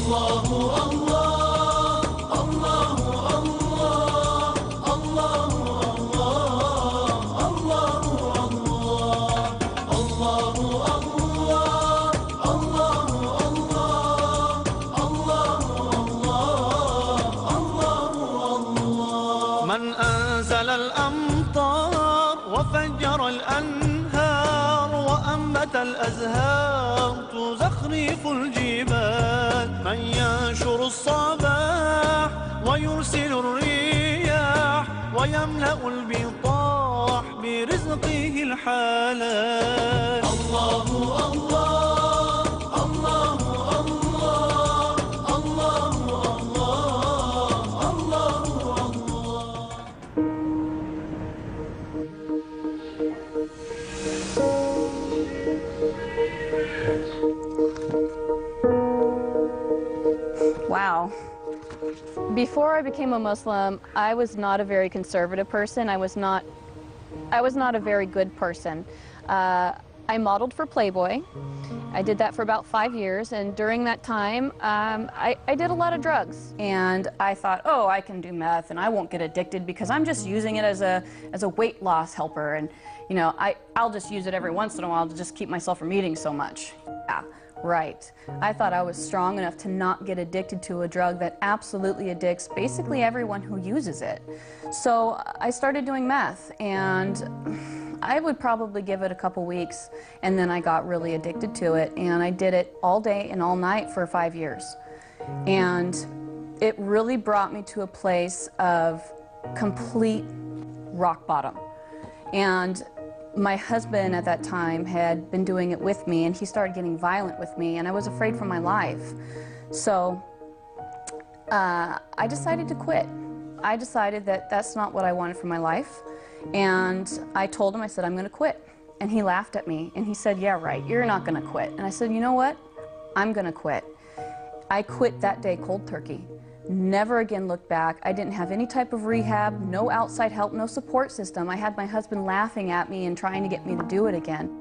من أنزل الأمطار وفجر الأنهار وأنبت الأزهار تزخرف الجبال، من ينشر الصباح ويرسل الرياح ويملأ البطاح برزقه الحلال. الله الله الله الله الله الله الله. Wow. Before I became a Muslim, I was not a very conservative person. I was not a very good person. I modeled for Playboy. I did that for about 5 years, and during that time, I did a lot of drugs. And I thought, oh, I can do meth, and I won't get addicted because I'm just using it as a weight loss helper, and you know, I'll just use it every once in a while to just keep myself from eating so much. Yeah, right. I thought I was strong enough to not get addicted to a drug that absolutely addicts basically everyone who uses it. So I started doing meth, and I would probably give it a couple weeks, and then I got really addicted to it, and I did it all day and all night for 5 years. And it really brought me to a place of complete rock bottom. And my husband at that time had been doing it with me, and he started getting violent with me, and I was afraid for my life. So I decided to quit. I decided that that's not what I wanted for my life. And I told him, I said, I'm going to quit. And he laughed at me, and he said, yeah, right, you're not going to quit. And I said, you know what? I'm going to quit. I quit that day cold turkey. Never again looked back. I didn't have any type of rehab, no outside help, no support system. I had my husband laughing at me and trying to get me to do it again.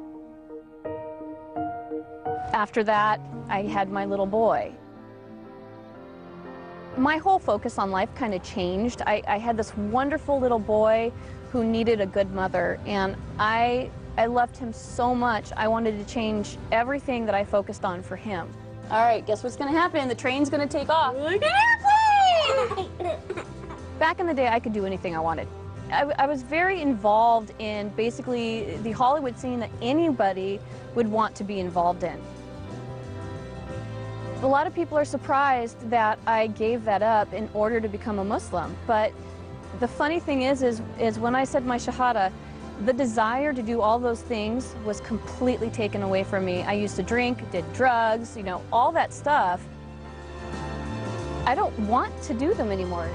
After that, I had my little boy. My whole focus on life kind of changed. I had this wonderful little boy who needed a good mother, and I loved him so much. I wanted to change everything that I focused on for him. All right, guess what's going to happen? The train's going to take off. Like an airplane! Back in the day, I could do anything I wanted. I was very involved in basically the Hollywood scene that anybody would want to be involved in. A lot of people are surprised that I gave that up in order to become a Muslim, but the funny thing is when I said my Shahada, the desire to do all those things was completely taken away from me. I used to drink, did drugs, you know, all that stuff. I don't want to do them anymore.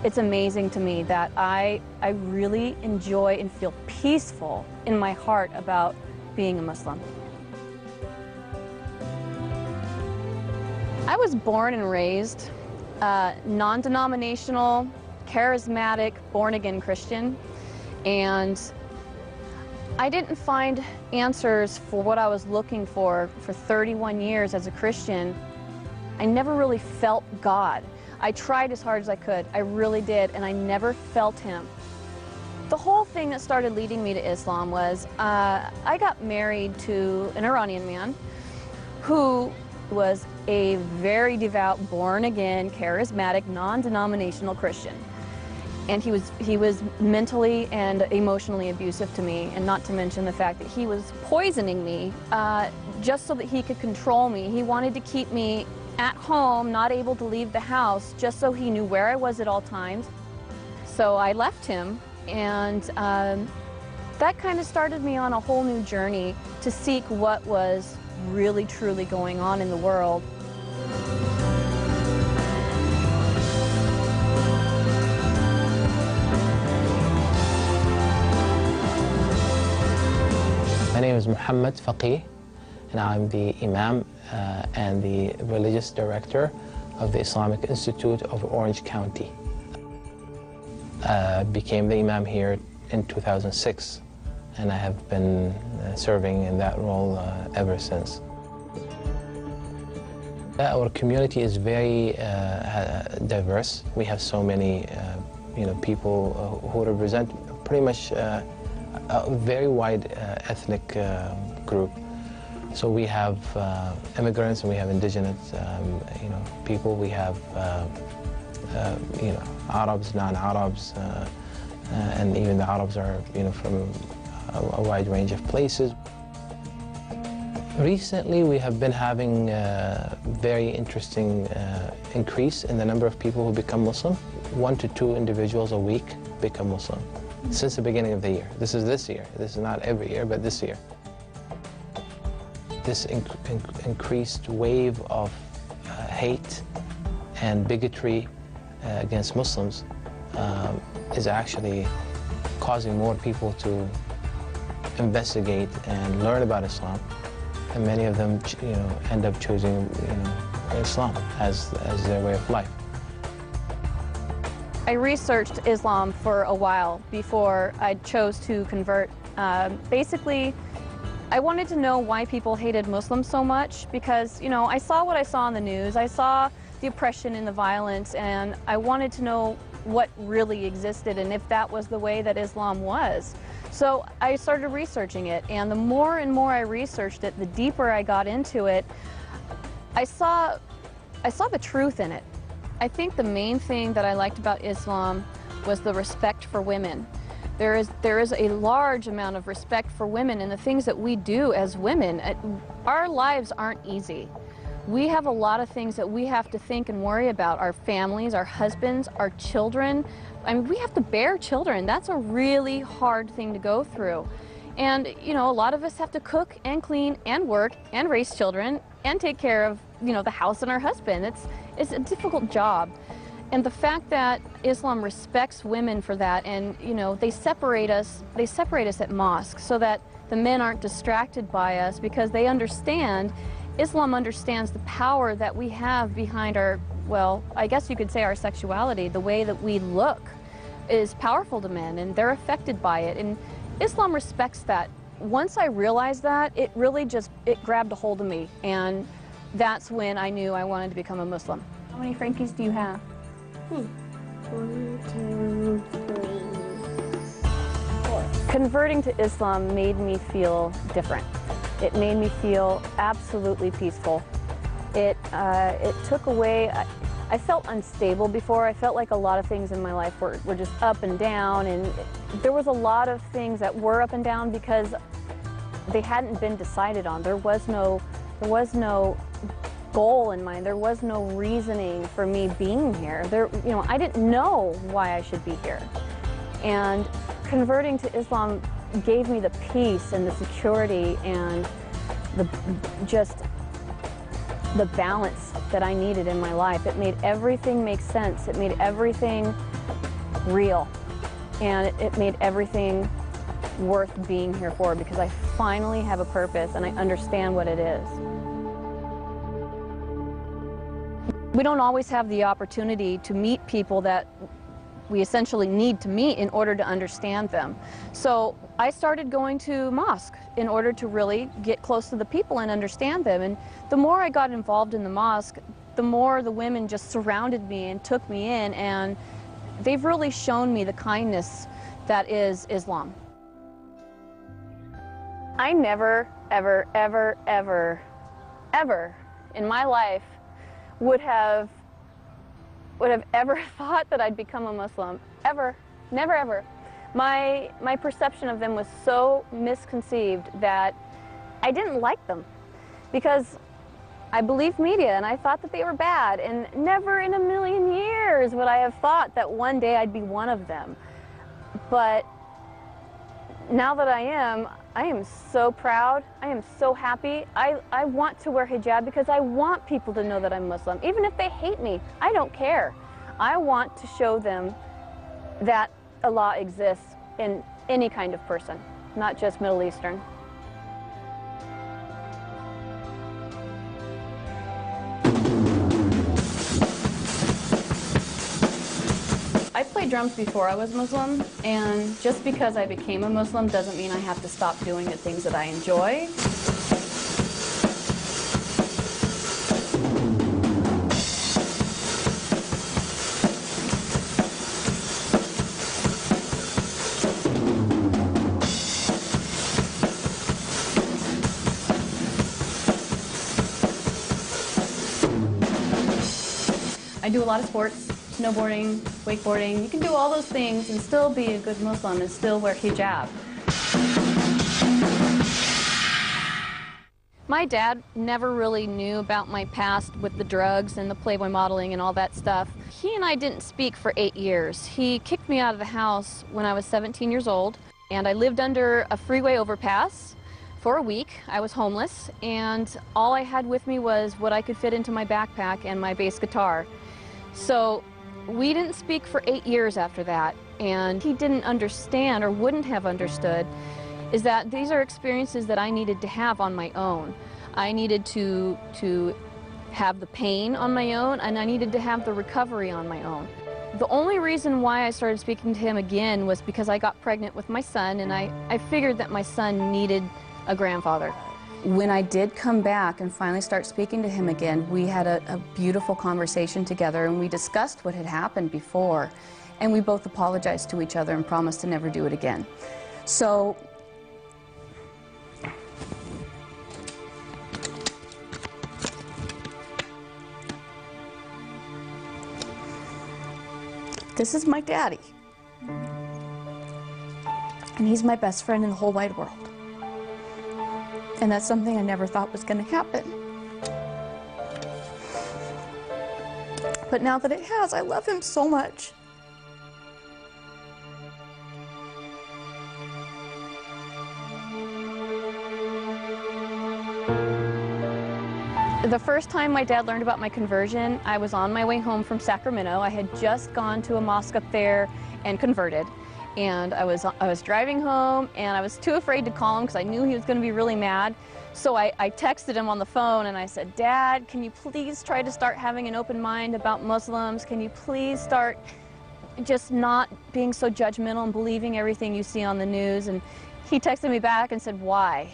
It's amazing to me that I really enjoy and feel peaceful in my heart about being a Muslim. I was born and raised non-denominational, charismatic, born-again Christian, and I didn't find answers for what I was looking for 31 years as a Christian. I never really felt God. I tried as hard as I could, I really did, and I never felt Him. The whole thing that started leading me to Islam was I got married to an Iranian man who was a very devout, born-again, charismatic, non-denominational Christian. And he was mentally and emotionally abusive to me, and not to mention the fact that he was poisoning me just so that he could control me. He wanted to keep me at home, not able to leave the house, just so he knew where I was at all times. So I left him, and that kind of started me on a whole new journey to seek what was really, truly going on in the world. My name is Muhammad Faqih, and I'm the Imam and the Religious Director of the Islamic Institute of Orange County. Became the Imam here in 2006, and I have been serving in that role ever since. Our community is very diverse. We have so many people who represent pretty much a very wide ethnic group. So we have immigrants and we have indigenous people. We have Arabs, non-Arabs, and even the Arabs are from a wide range of places. Recently, we have been having a very interesting increase in the number of people who become Muslim. 1 to 2 individuals a week become Muslim since the beginning of the year. This is this year. This is not every year, but this year. This increased wave of hate and bigotry against Muslims is actually causing more people to investigate and learn about Islam. And many of them, end up choosing, Islam as their way of life. I researched Islam for a while before I chose to convert. Basically, I wanted to know why people hated Muslims so much because, I saw what I saw on the news. I saw the oppression and the violence, and I wanted to know what really existed and if that was the way that Islam was. So I started researching it, and the more and more I researched it, the deeper I got into it, I saw the truth in it. I think the main thing that I liked about Islam was the respect for women. There is a large amount of respect for women and the things that we do as women. Our lives aren't easy. We have a lot of things that we have to think and worry about. Our families, our husbands, our children. I mean, we have to bear children. That's a really hard thing to go through. And, a lot of us have to cook and clean and work and raise children and take care of, the house and our husband. It's a difficult job. And the fact that Islam respects women for that, and, they separate us at mosques so that the men aren't distracted by us because they understand, Islam understands the power that we have behind our, well, I guess you could say our sexuality. The way that we look is powerful to men, and they're affected by it. And Islam respects that. Once I realized that, it really it grabbed a hold of me. And that's when I knew I wanted to become a Muslim. How many Frankies do you have? 1, 2, 3, 4. Converting to Islam made me feel different. It made me feel absolutely peaceful. It took away, I felt unstable before. I felt like a lot of things in my life were just up and down, and there was a lot of things that were up and down because they hadn't been decided on. There was no goal in mind. There was no reasoning for me being here. I didn't know why I should be here. And converting to Islam gave me the peace and the security and the balance that I needed in my life. It made everything make sense. It made everything real. And it made everything worth being here for because I finally have a purpose and I understand what it is. We don't always have the opportunity to meet people that we essentially need to meet in order to understand them. So I started going to mosque in order to really get close to the people and understand them. And the more I got involved in the mosque, the more the women just surrounded me and took me in, and they've really shown me the kindness that is Islam. I never, ever, ever, ever, ever in my life would have ever thought that I'd become a Muslim. Ever. Never, ever. My perception of them was so misconceived that I didn't like them because I believed media and I thought that they were bad, and never in a million years would I have thought that one day I'd be one of them. But now that I am so proud. I am so happy. I want to wear hijab because I want people to know that I'm Muslim. Even if they hate me, I don't care. I want to show them that Allah exists in any kind of person, not just Middle Eastern. I played drums before I was Muslim, and just because I became a Muslim doesn't mean I have to stop doing the things that I enjoy. I do a lot of sports, snowboarding, wakeboarding. You can do all those things and still be a good Muslim and still wear hijab. My dad never really knew about my past with the drugs and the Playboy modeling and all that stuff. He and I didn't speak for 8 years. He kicked me out of the house when I was 17 years old, and I lived under a freeway overpass for a week. I was homeless, and all I had with me was what I could fit into my backpack and my bass guitar. So we didn't speak for 8 years after that, and he didn't understand, or wouldn't have understood, is that these are experiences that I needed to have on my own. I needed to have the pain on my own, and I needed to have the recovery on my own. The only reason why I started speaking to him again was because I got pregnant with my son, and I figured that my son needed a grandfather. When I did come back and finally start speaking to him again, we had a beautiful conversation together, and we discussed what had happened before, and we both apologized to each other and promised to never do it again. So this is my daddy, and he's my best friend in the whole wide world. And that's something I never thought was going to happen. But now that it has, I love him so much. The first time my dad learned about my conversion, I was on my way home from Sacramento. I had just gone to a mosque up there and converted. And I was driving home, and I was too afraid to call him because I knew he was going to be really mad. So I texted him on the phone, and I said, "Dad, can you please try to start having an open mind about Muslims? Can you please start just not being so judgmental and believing everything you see on the news?" And he texted me back and said, "Why?"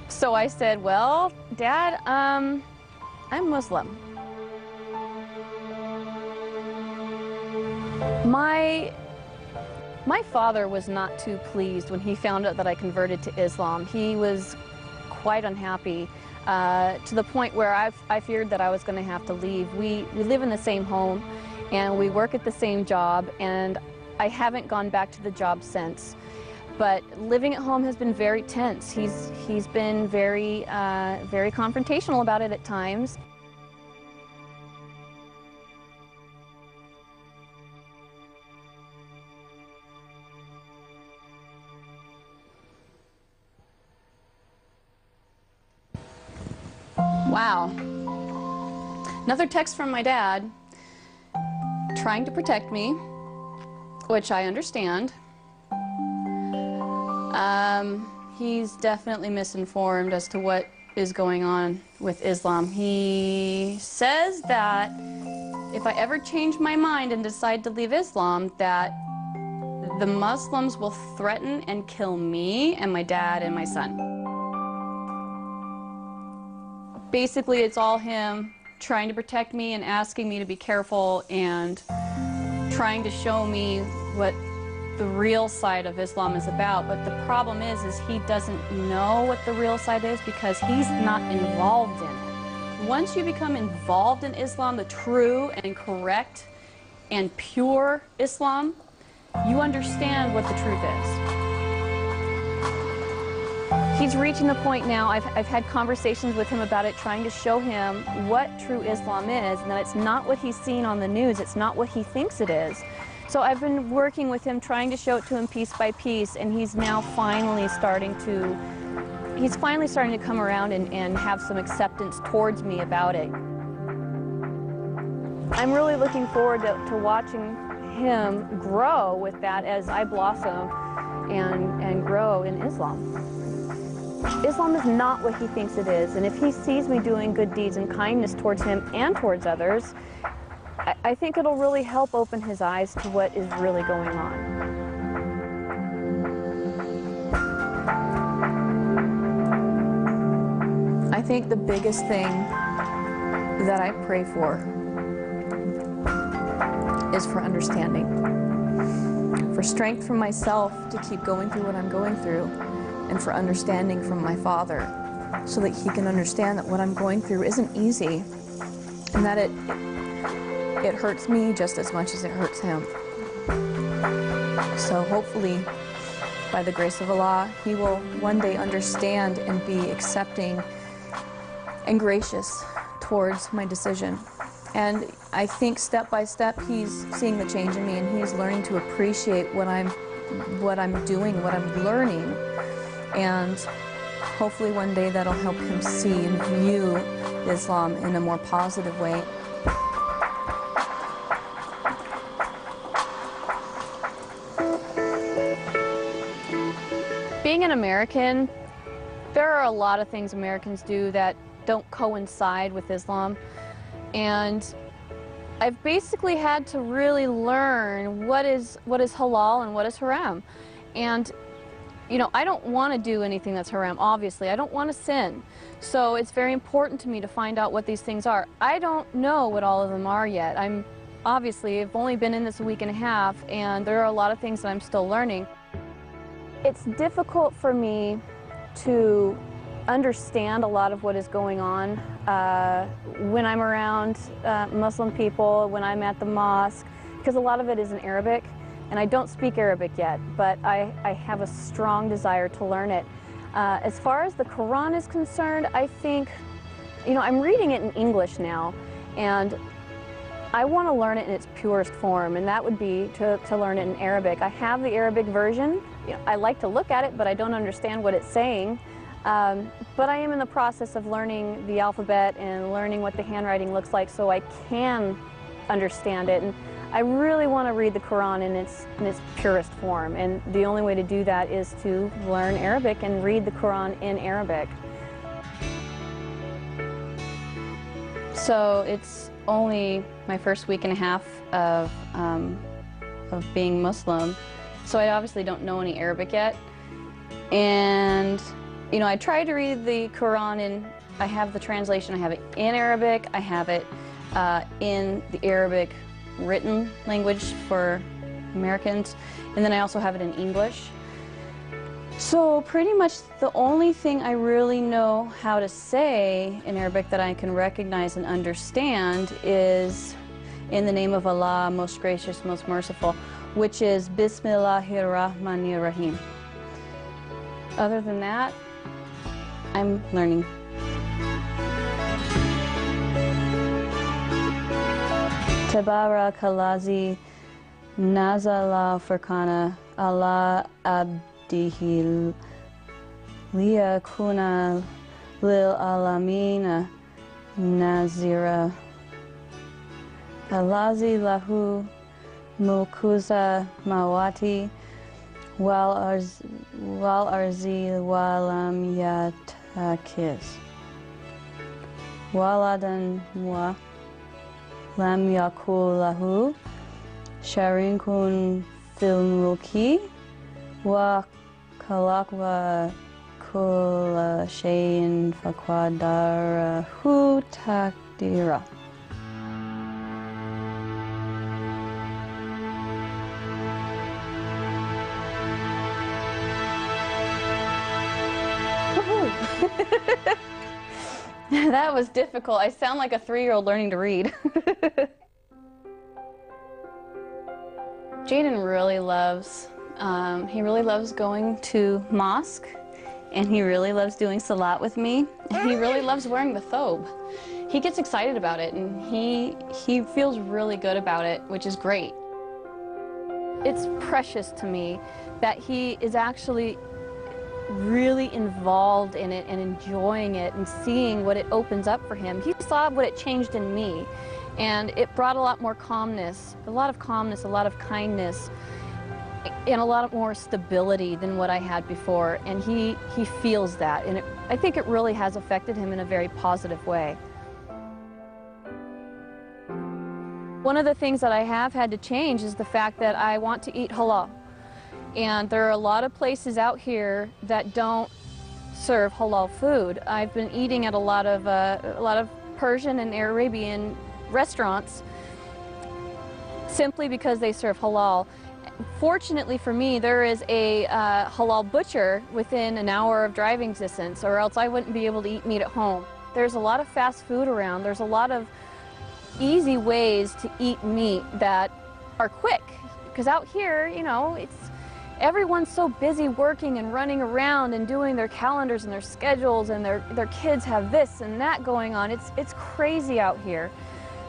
So I said, "Well, Dad, I'm Muslim." My father was not too pleased when he found out that I converted to Islam. He was quite unhappy to the point where I feared that I was going to have to leave. We live in the same home, and we work at the same job, and I haven't gone back to the job since. But living at home has been very tense. He's been very confrontational about it at times. Wow. Another text from my dad, trying to protect me, which I understand. He's definitely misinformed as to what is going on with Islam. He says that if I ever change my mind and decide to leave Islam, that the Muslims will threaten and kill me and my dad and my son. Basically, it's all him trying to protect me and asking me to be careful and trying to show me what the real side of Islam is about. But the problem is he doesn't know what the real side is because he's not involved in it. Once you become involved in Islam, the true and correct and pure Islam, you understand what the truth is. He's reaching the point now, I've had conversations with him about it, trying to show him what true Islam is, and that it's not what he's seen on the news, it's not what he thinks it is. So I've been working with him, trying to show it to him piece by piece, and he's now finally starting to come around and have some acceptance towards me about it. I'm really looking forward to watching him grow with that as I blossom and grow in Islam. Islam is not what he thinks it is, and if he sees me doing good deeds and kindness towards him and towards others, I think it'll really help open his eyes to what is really going on. I think the biggest thing that I pray for is for understanding, for strength from myself to keep going through what I'm going through, and for understanding from my Father so that he can understand that what I'm going through isn't easy. and that it hurts me just as much as it hurts him. So hopefully, by the grace of Allah, he will one day understand and be accepting and gracious towards my decision. And I think step by step he's seeing the change in me, and he's learning to appreciate what I'm doing, what I'm learning. And hopefully one day that'll help him see and view Islam in a more positive way. Being an American, there are a lot of things Americans do that don't coincide with Islam. And I've basically had to really learn what is halal and what is haram. And you know, I don't want to do anything that's haram, obviously. I don't want to sin. So it's very important to me to find out what these things are. I don't know what all of them are yet. I've only been in this a week and a half, and there are a lot of things that I'm still learning. It's difficult for me to understand a lot of what is going on when I'm around Muslim people, when I'm at the mosque, because a lot of it is in Arabic. And I don't speak Arabic yet, but I have a strong desire to learn it. As far as the Quran is concerned, I think, you know, I'm reading it in English now, and I want to learn it in its purest form, and that would be to learn it in Arabic. I have the Arabic version. You know, I like to look at it, but I don't understand what it's saying. But I am in the process of learning the alphabet and learning what the handwriting looks like so I can understand it. And I really want to read the Quran in its purest form, and the only way to do that is to learn Arabic and read the Quran in Arabic. So it's only my first week and a half of being Muslim, so I obviously don't know any Arabic yet. And you know, I tried to read the Quran, and I have the translation. I have it in Arabic. I have it in the Arabic written language for Americans, and then I also have it in English. So pretty much the only thing I really know how to say in Arabic that I can recognize and understand is in the name of Allah, most gracious, most merciful, which is Bismillahir Rahmanir Rahim. Other than that, I'm learning. Tabarakallazi nazala furqana ala abdihi liyakuna lil alamina nazira. Allazi lahu mulkuza mawati wal arzi walam yatakis waladan wa lam yakul lahu sharikun fil mulki wa khalaqwa kulla shay'in faqadarahu taqdira. That was difficult. I sound like a 3-year-old learning to read. Jaden really loves, he really loves going to mosque, and he really loves doing salat with me, and he really loves wearing the thobe. He gets excited about it, and he feels really good about it, which is great. It's precious to me that he is actually really involved in it and enjoying it and seeing what it opens up for him. He saw what it changed in me, and it brought a lot more calmness, a lot of kindness, and a lot more stability than what I had before, and he feels that, and I think it really has affected him in a very positive way. One of the things that I have had to change is the fact that I want to eat halal. And there are a lot of places out here that don't serve halal food. I've been eating at a lot of Persian and Arabian restaurants simply because they serve halal. Fortunately for me, there is a halal butcher within an hour of driving distance, or else I wouldn't be able to eat meat at home. There's a lot of fast food around. There's a lot of easy ways to eat meat that are quick. Because out here, you know, everyone's so busy working and running around and doing their calendars and their schedules, and their kids have this and that going on. It's crazy out here.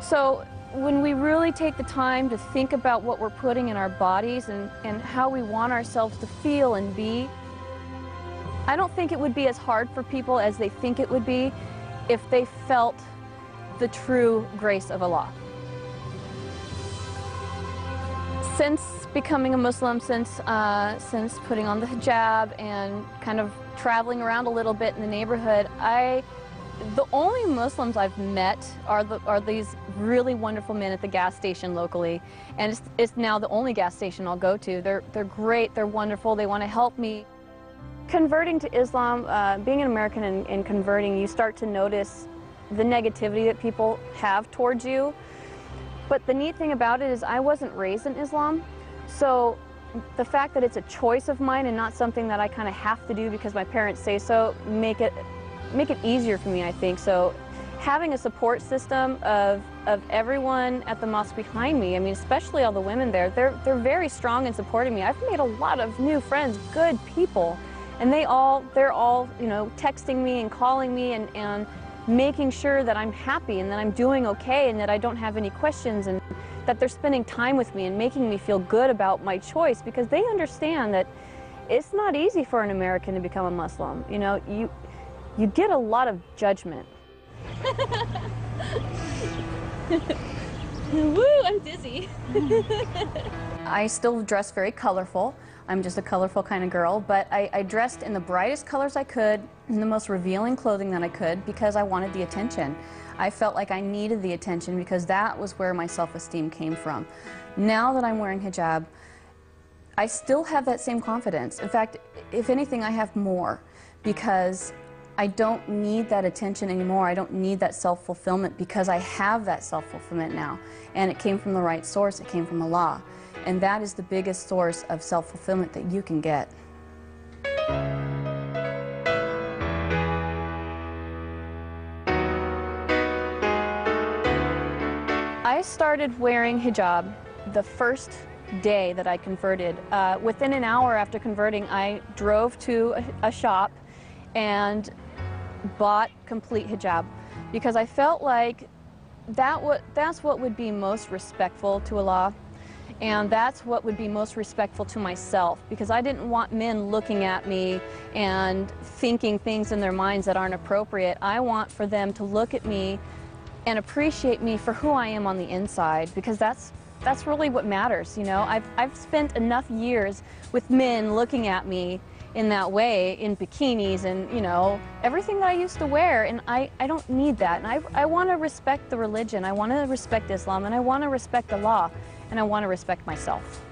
So when we really take the time to think about what we're putting in our bodies and how we want ourselves to feel and be, I don't think it would be as hard for people as they think it would be if they felt the true grace of Allah. Since becoming a Muslim, since putting on the hijab and kind of traveling around a little bit in the neighborhood, the only Muslims I've met are these really wonderful men at the gas station locally, and it's now the only gas station I'll go to. They're great, they're wonderful, they want to help me. Converting to Islam, being an American and converting, you start to notice the negativity that people have towards you. But the neat thing about it is I wasn't raised in Islam, so the fact that it's a choice of mine and not something that I kind of have to do because my parents say so, make it easier for me, I think. So having a support system of everyone at the mosque behind me, I mean, especially all the women there, they're very strong in supporting me. I've made a lot of new friends, good people, and they're all, you know, texting me and calling me and making sure that I'm happy and that I'm doing okay and that I don't have any questions, and that they're spending time with me and making me feel good about my choice, because they understand that it's not easy for an American to become a Muslim. You know, you get a lot of judgment. Woo, I'm dizzy. I still dress very colorful. I'm just a colorful kind of girl, but I dressed in the brightest colors I could, in the most revealing clothing that I could, because I wanted the attention. I felt like I needed the attention because that was where my self-esteem came from. Now that I'm wearing hijab, I still have that same confidence. In fact, if anything, I have more, because I don't need that attention anymore. I don't need that self-fulfillment, because I have that self-fulfillment now. And it came from the right source. It came from Allah. And that is the biggest source of self-fulfillment that you can get. I started wearing hijab the first day that I converted. Within an hour after converting, I drove to a shop and bought complete hijab, because I felt like that's what would be most respectful to Allah. And that's what would be most respectful to myself, because I didn't want men looking at me and thinking things in their minds that aren't appropriate. I want for them to look at me and appreciate me for who I am on the inside, because that's really what matters, you know. I've spent enough years with men looking at me in that way, in bikinis and, you know, everything that I used to wear, and I don't need that. And I want to respect the religion, I want to respect Islam, and I want to respect Allah, and I want to respect myself.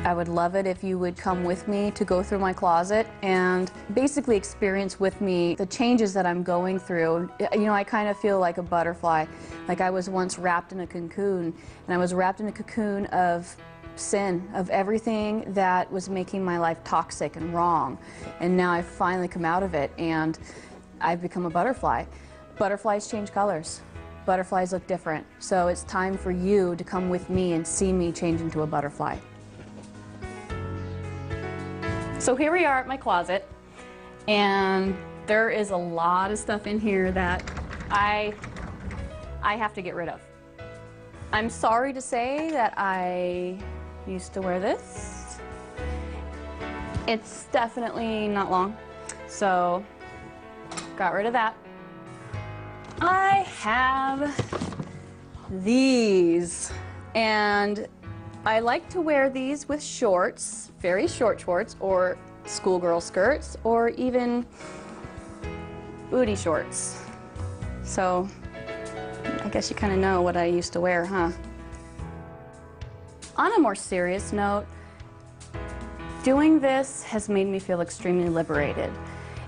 I would love it if you would come with me to go through my closet and basically experience with me the changes that I'm going through. You know, I kind of feel like a butterfly. Like I was once wrapped in a cocoon, and I was wrapped in a cocoon of sin, of everything that was making my life toxic and wrong. And now I've finally come out of it, and I've become a butterfly. Butterflies change colors. Butterflies look different. So it's time for you to come with me and see me change into a butterfly. So here we are at my closet, and there is a lot of stuff in here that I have to get rid of. I'm sorry to say that I used to wear this. It's definitely not long, so got rid of that. I have these, and I like to wear these with shorts, very short shorts, or schoolgirl skirts, or even booty shorts. So I guess you kind of know what I used to wear, huh? On a more serious note, doing this has made me feel extremely liberated.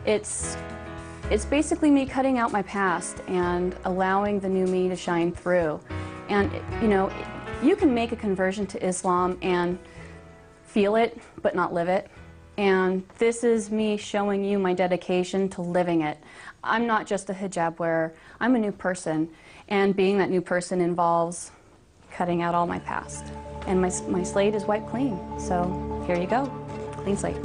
It's basically me cutting out my past and allowing the new me to shine through. And, you know, you can make a conversion to Islam and feel it, but not live it. And this is me showing you my dedication to living it. I'm not just a hijab wearer, I'm a new person. And being that new person involves cutting out all my past. And my slate is wiped clean. So here you go, clean slate.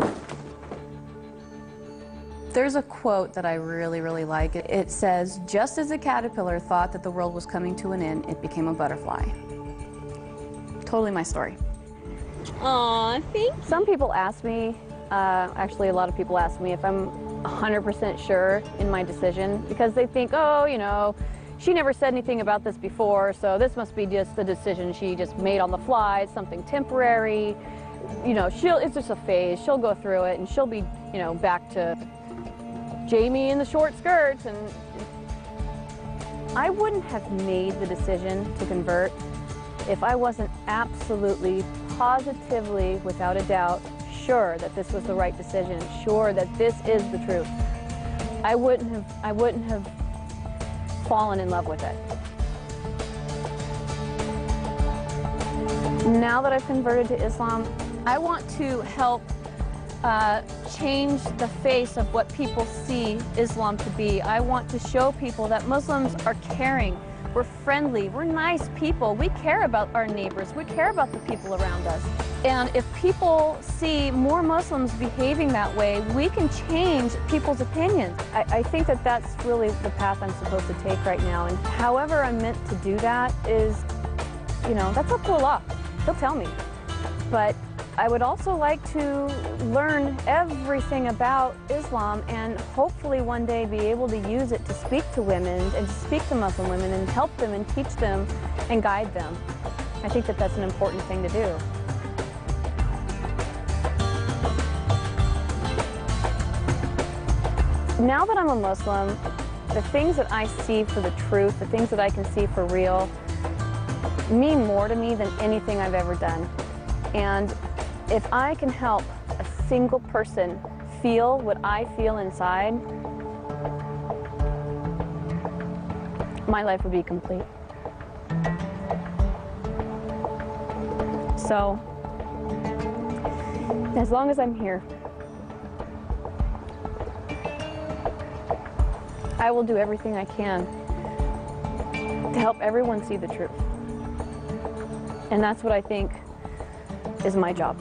There's a quote that I really, really like. It says, just as a caterpillar thought that the world was coming to an end, it became a butterfly. Totally my story. Aw, thank you. Some people ask me, actually a lot of people ask me if I'm 100% sure in my decision because they think, oh, you know, she never said anything about this before, so this must be just the decision she just made on the fly, it's something temporary. You know, it's just a phase, she'll go through it and she'll be, you know, back to Jamie in the short skirts. And I wouldn't have made the decision to convert if I wasn't absolutely, positively, without a doubt, sure that this was the right decision, sure that this is the truth. I wouldn't have fallen in love with it. Now that I've converted to Islam, I want to help change the face of what people see Islam to be. I want to show people that Muslims are caring, we're friendly, we're nice people, we care about our neighbors, we care about the people around us. And if people see more Muslims behaving that way, we can change people's opinions. I think that that's really the path I'm supposed to take right now. And however I'm meant to do that is, you know, that's up to Allah. He'll tell me. But I would also like to learn everything about Islam and hopefully one day be able to use it to speak to women and to speak to Muslim women and help them and teach them and guide them. I think that that's an important thing to do. Now that I'm a Muslim, the things that I see for the truth, the things that I can see for real, mean more to me than anything I've ever done. And if I can help a single person feel what I feel inside, my life would be complete. So, as long as I'm here, I will do everything I can to help everyone see the truth. And that's what I think is my job.